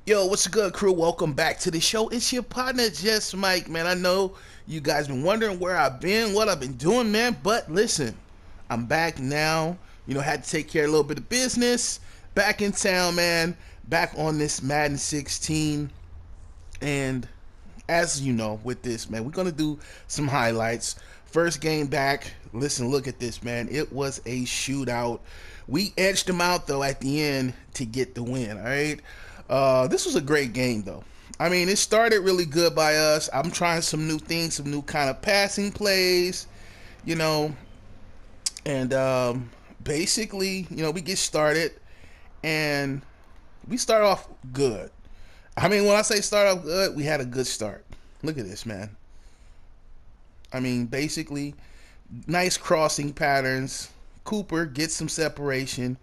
Yo, what's good, crew? Welcome back to the show. It's your partner, Just Mike, man. I know you guys been wondering where I've been, what I've been doing, man. But listen, I'm back now. Had to take care of a little bit of business. Back in town, man. Back on this Madden 16. And as you know, with this, man, we're going to do some highlights. First game back. Listen, look at this, man. It was a shootout. We edged them out, though, at the end to get the win, all right? This was a great game, though. I mean, it started really good by us. I'm trying some new things, some new kind of passing plays, you know, and basically, we get started and we start off good. I mean, when I say start off good, we had a good start. Look at this, man. I mean, basically, nice crossing patterns. Cooper gets some separation,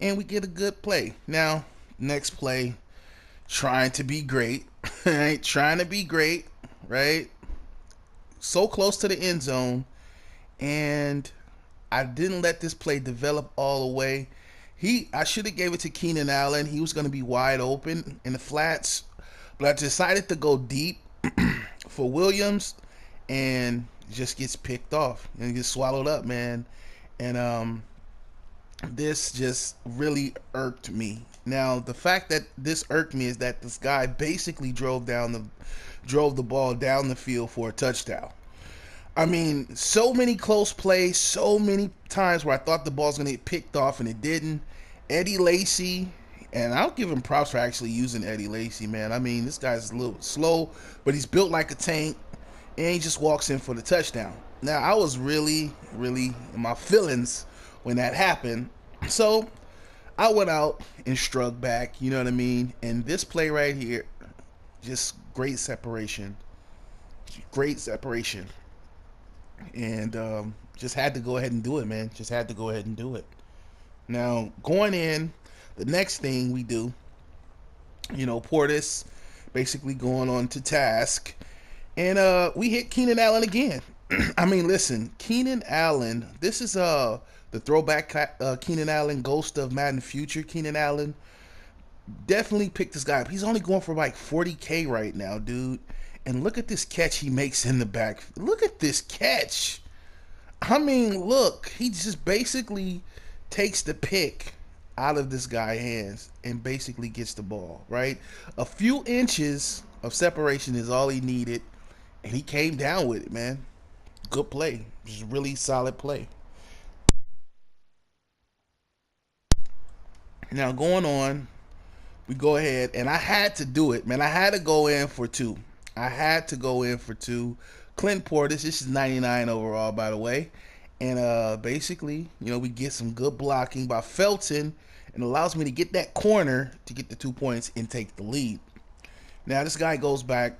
and we get a good play. Now, next play, trying to be great, right? Trying to be great, right? So close to the end zone, and I didn't let this play develop all the way. I should have gave it to Keenan Allen. He was going to be wide open in the flats, but I decided to go deep for Williams, and just gets picked off and gets swallowed up, man. And this just really irked me. Now, the fact that this irked me is that this guy basically drove the ball down the field for a touchdown. I mean, so many close plays, so many times where I thought the ball was going to get picked off and it didn't. Eddie Lacy, and I'll give him props for actually using Eddie Lacy, man. I mean, this guy's a little slow, but he's built like a tank, and he just walks in for the touchdown. Now, I was really, really in my feelings when that happened. So I went out and struck back, you know what I mean? And this play right here, just great separation. Great separation. And just had to go ahead and do it, man. Just had to go ahead and do it. Now, going in, the next thing we do, Portis basically going on to task. And we hit Keenan Allen again. I mean, listen, Keenan Allen, this is the throwback Keenan Allen, Gost of Madden Future Keenan Allen. Definitely pick this guy up. He's only going for like 40K right now, dude. And look at this catch he makes in the back. Look at this catch. I mean, look, he just basically takes the pick out of this guy's hands and basically gets the ball, right? A few inches of separation is all he needed, and he came down with it, man. Good play. Just really solid play. Now, going on, we go ahead, and I had to do it, man. I had to go in for two. I had to go in for two. Clinton Portis, this is 99 overall, by the way. And basically, we get some good blocking by Felton, and allows me to get that corner to get the 2 points and take the lead. Now, this guy goes back,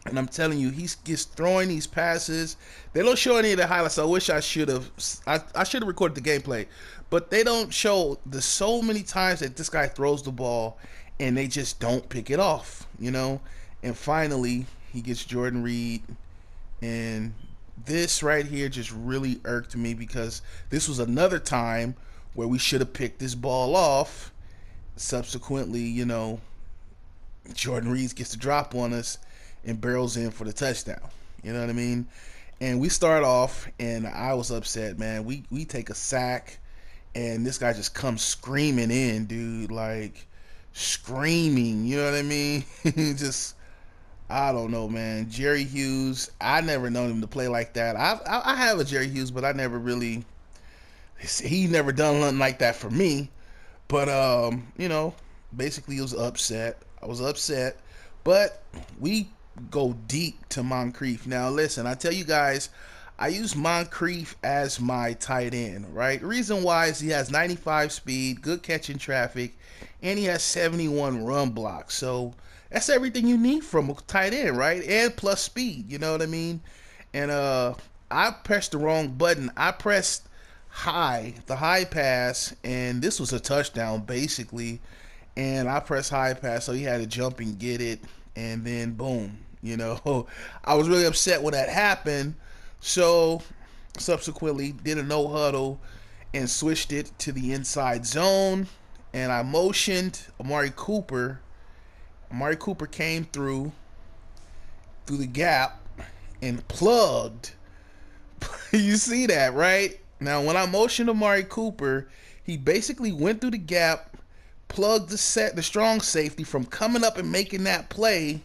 and I'm telling you, he gets throwing these passes. They don't show any of the highlights. I wish I should have. I should have recorded the gameplay, but they don't show the so many times that this guy throws the ball, and they just don't pick it off. And finally, he gets Jordan Reed, and this right here just really irked me because this was another time where we should have picked this ball off. Subsequently, Jordan Reed gets the drop on us and barrels in for the touchdown. You know what I mean? And we start off, and I was upset, man. We take a sack, and this guy just comes screaming in, dude, like screaming. You know what I mean? Just, I don't know, man. Jerry Hughes, I never known him to play like that. I have a Jerry Hughes, but I never really, he never done nothing like that for me. But basically, it was upset. I was upset, but we go deep to Moncrief. Now, listen, I tell you guys, I use Moncrief as my tight end, right? The reason why is he has 95 speed, good catch in traffic, and he has 71 run blocks. So that's everything you need from a tight end, right? And plus speed, you know what I mean? And I pressed the wrong button. I pressed the high pass, and this was a touchdown basically. And I pressed high pass, so he had to jump and get it, and then boom. I was really upset when that happened. So subsequently did a no huddle and switched it to the inside zone, and I motioned Amari Cooper Amari Cooper came through the gap and plugged. You see that, right? Now, when I motioned Amari Cooper, he basically went through the gap, plugged the strong safety from coming up and making that play.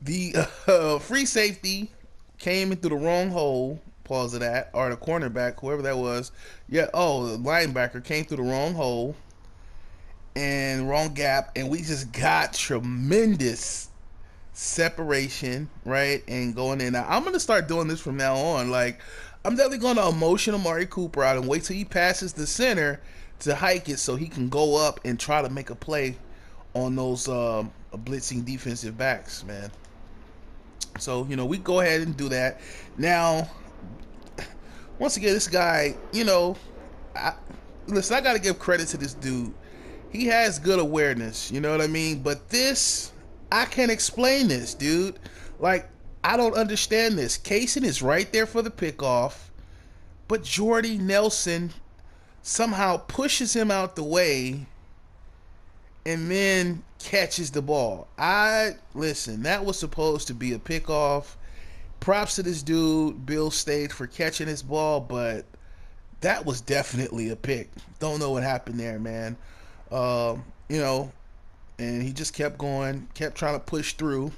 The free safety came into the wrong hole. Pause of that, or the cornerback, whoever that was. Yeah, the linebacker came through the wrong hole and wrong gap, and we just got tremendous separation, right? And going in. Now, I'm gonna start doing this from now on. Like, I'm definitely gonna motion Amari Cooper out and wait till he passes the center to hike it so he can go up and try to make a play on those blitzing defensive backs, man. So, we go ahead and do that. Now, once again, this guy, listen, I got to give credit to this dude. He has good awareness, you know what I mean? But this, I can't explain this, dude. Like, I don't understand this. Kaysen is right there for the pickoff, but Jordy Nelson somehow pushes him out the way and then catches the ball. Listen, that was supposed to be a pickoff. Props to this dude, Bill State, for catching his ball, but that was definitely a pick. Don't know what happened there, man. And he just kept going, kept trying to push through.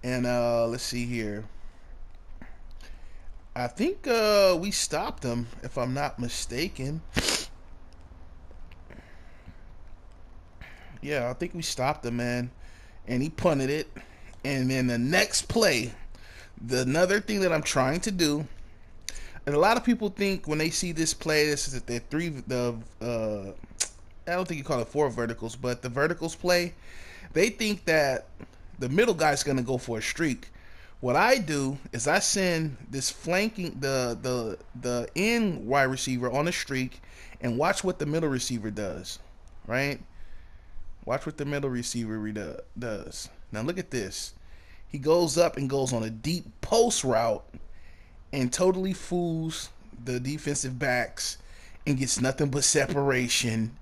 And let's see here. I think we stopped him, if I'm not mistaken. Yeah, I think we stopped him, man. And he punted it. And then the next play, another thing that I'm trying to do, and a lot of people think when they see this play, this is I don't think you call it 4 verticals, but the verticals play, they think that the middle guy's gonna go for a streak. What I do is I send this flanking the end wide receiver on a streak and watch what the middle receiver does, right? Watch what the middle receiver does. Now look at this. He goes up and goes on a deep post route and totally fools the defensive backs and gets nothing but separation.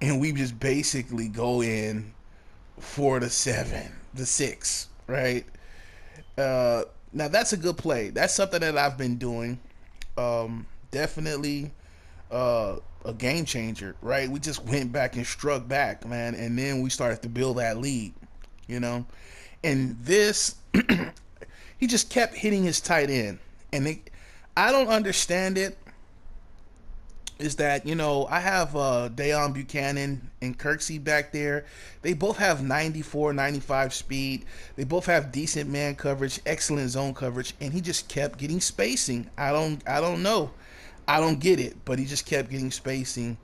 And we just basically go in for the 6, right? Now that's a good play. That's something that I've been doing. Definitely a game changer, right? We just went back and struck back, man, and then we started to build that lead, And this, he just kept hitting his tight end, and I don't understand it. Is that, I have Deon Buchanan and Kirksey back there. They both have 94, 95 speed. They both have decent man coverage, excellent zone coverage, and he just kept getting spacing. I don't know. I don't get it, but he just kept getting spacing.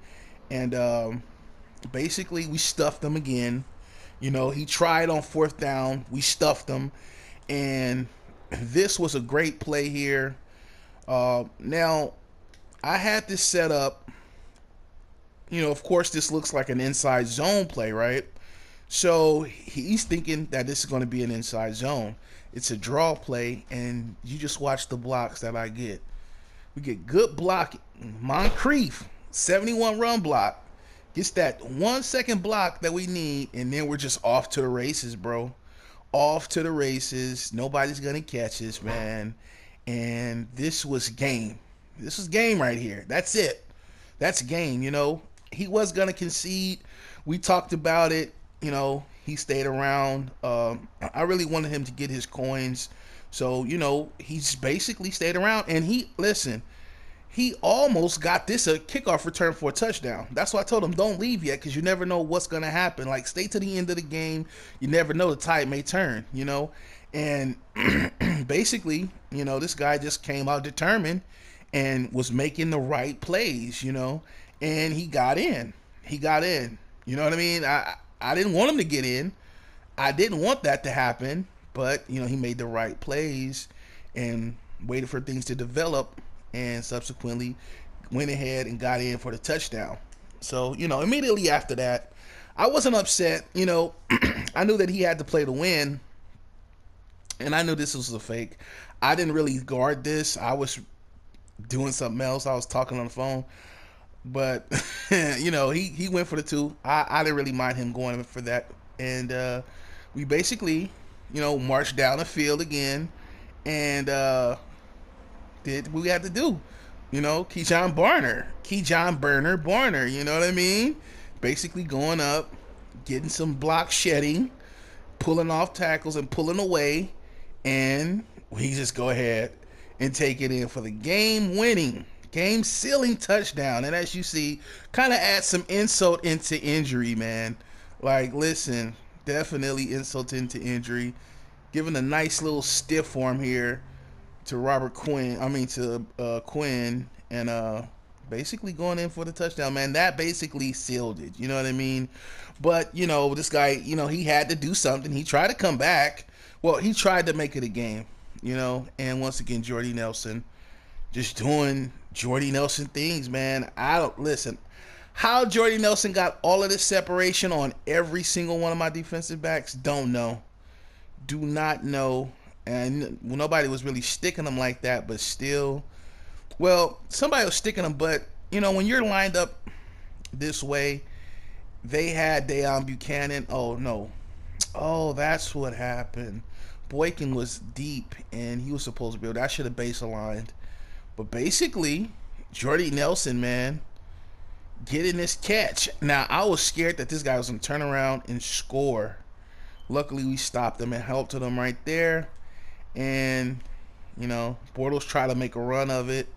And basically we stuffed him again. He tried on 4th down. We stuffed him. And this was a great play here. Now, I had this set up, of course this looks like an inside zone play, right? So he's thinking that this is going to be an inside zone. It's a draw play, and you just watch the blocks that I get. We get good blocking. Moncrief, 71 run block, gets that 1 second block that we need, and then we're just off to the races, bro. Off to the races. Nobody's going to catch us, man. And this was game. This is game right here. That's it. That's game, He was going to concede. We talked about it. He stayed around. I really wanted him to get his coins. So, he's basically stayed around. And he almost got this a kickoff return for a touchdown. That's why I told him don't leave yet, because you never know what's going to happen. Like, stay to the end of the game. You never know, the tide may turn, And basically, this guy just came out determined and was making the right plays, and he got in. You know what I mean? I didn't want him to get in. I didn't want that to happen, but, he made the right plays and waited for things to develop and subsequently went ahead and got in for the touchdown. So, immediately after that, I wasn't upset. I knew that he had to play to win, and I knew this was a fake. I didn't really guard this. I was doing something else. I was talking on the phone, but he went for the 2. I didn't really mind him going for that, and we basically, marched down the field again and did what we had to do. Keyjon Burner Barner, you know what I mean? Basically going up, getting some block shedding, pulling off tackles and pulling away, and we just go ahead and take it in for the game winning, game sealing touchdown. And as you see, kind of add some insult into injury, man. Like, listen, definitely insult into injury. Giving a nice little stiff arm here to Quinn, and basically going in for the touchdown, man. That basically sealed it. You know what I mean? But this guy, he had to do something. He tried to come back. Well, he tried to make it a game. And once again, Jordy Nelson just doing Jordy Nelson things, man. I don't listen. How Jordy Nelson got all of this separation on every single one of my defensive backs, don't know. Do not know. And nobody was really sticking them like that, but still. Well, somebody was sticking them, but, when you're lined up this way, they had Deon Buchanan. Oh, no. Oh, that's what happened. Boykin was deep, and he was supposed to be able to. I should have base aligned. But basically, Jordy Nelson, man, getting this catch. Now, I was scared that this guy was going to turn around and score. Luckily, we stopped him and helped him right there. And, Bortles tried to make a run of it.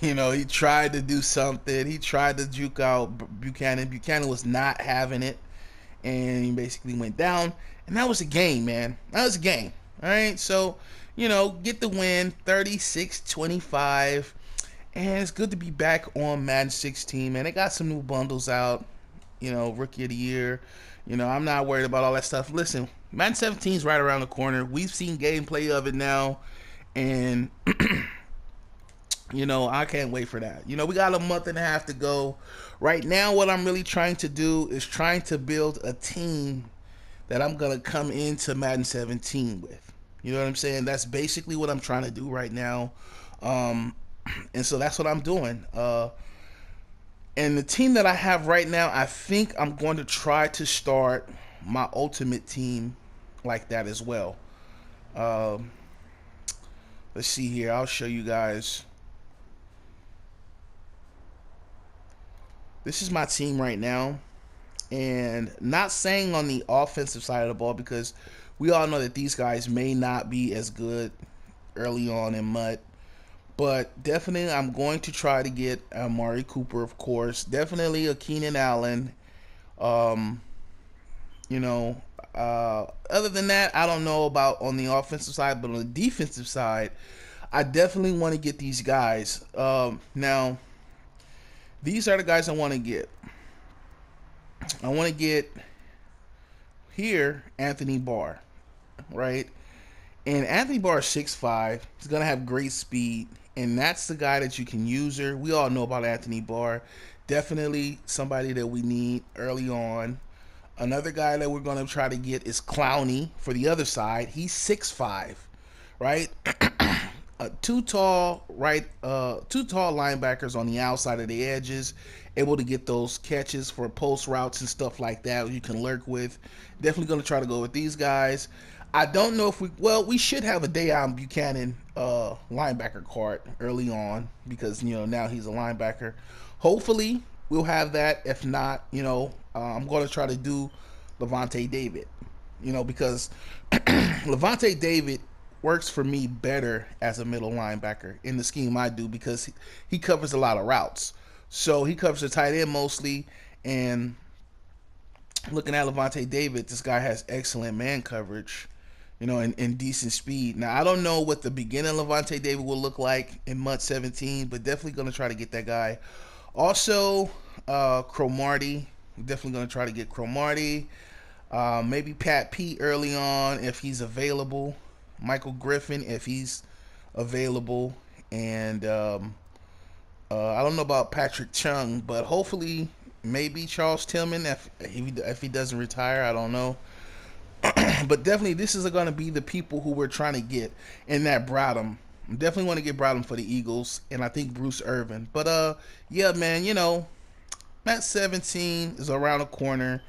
He tried to do something. He tried to juke out Buchanan. Buchanan was not having it. And he basically went down. And that was a game, man. That was a game. All right. So, get the win, 36-25. And it's good to be back on Madden 16, man. They got some new bundles out. Rookie of the year. I'm not worried about all that stuff. Listen, Madden 17 is right around the corner. We've seen gameplay of it now. And, I can't wait for that. We got a month and a half to go. Right now, what I'm really trying to do is trying to build a team that I'm going to come into Madden 17 with. You know what I'm saying? That's basically what I'm trying to do right now. And so that's what I'm doing. And the team that I have right now, I think I'm going to try to start my ultimate team like that as well. Let's see here. I'll show you guys. This is my team right now. And not saying on the offensive side of the ball, because we all know that these guys may not be as good early on in MUT. But definitely I'm going to try to get Amari Cooper, of course. Definitely a Keenan Allen. Other than that, I don't know about on the offensive side. But on the defensive side, I definitely want to get these guys. Now, these are the guys I want to get. I want to get here Anthony Barr, right? And Anthony Barr is 6'5". He's going to have great speed. And that's the guy that you can use her. We all know about Anthony Barr. Definitely somebody that we need early on. Another guy that we're going to try to get is Clowney for the other side. He's 6'5", right? Two tall linebackers on the outside of the edges, able to get those catches for post routes and stuff like that you can lurk with. Definitely going to try to go with these guys. I don't know if we should have a Deon Buchanan linebacker card early on because, now he's a linebacker. Hopefully, we'll have that. If not, I'm going to try to do Levante David, because Levante David works for me better as a middle linebacker in the scheme I do because he covers a lot of routes. So he covers the tight end mostly, and looking at Levante David, this guy has excellent man coverage. And decent speed. Now, I don't know what the beginning of Levante David will look like in MUT 17, but definitely going to try to get that guy. Also, Cromartie. Definitely going to try to get Cromartie. Maybe Pat Pete early on if he's available. Michael Griffin if he's available. And I don't know about Patrick Chung, but hopefully maybe Charles Tillman if he doesn't retire. I don't know. But definitely, this is going to be the people who we're trying to get in that Brodum. Definitely want to get Brodum for the Eagles, and I think Bruce Irvin. But yeah, man, Matt 17 is around the corner,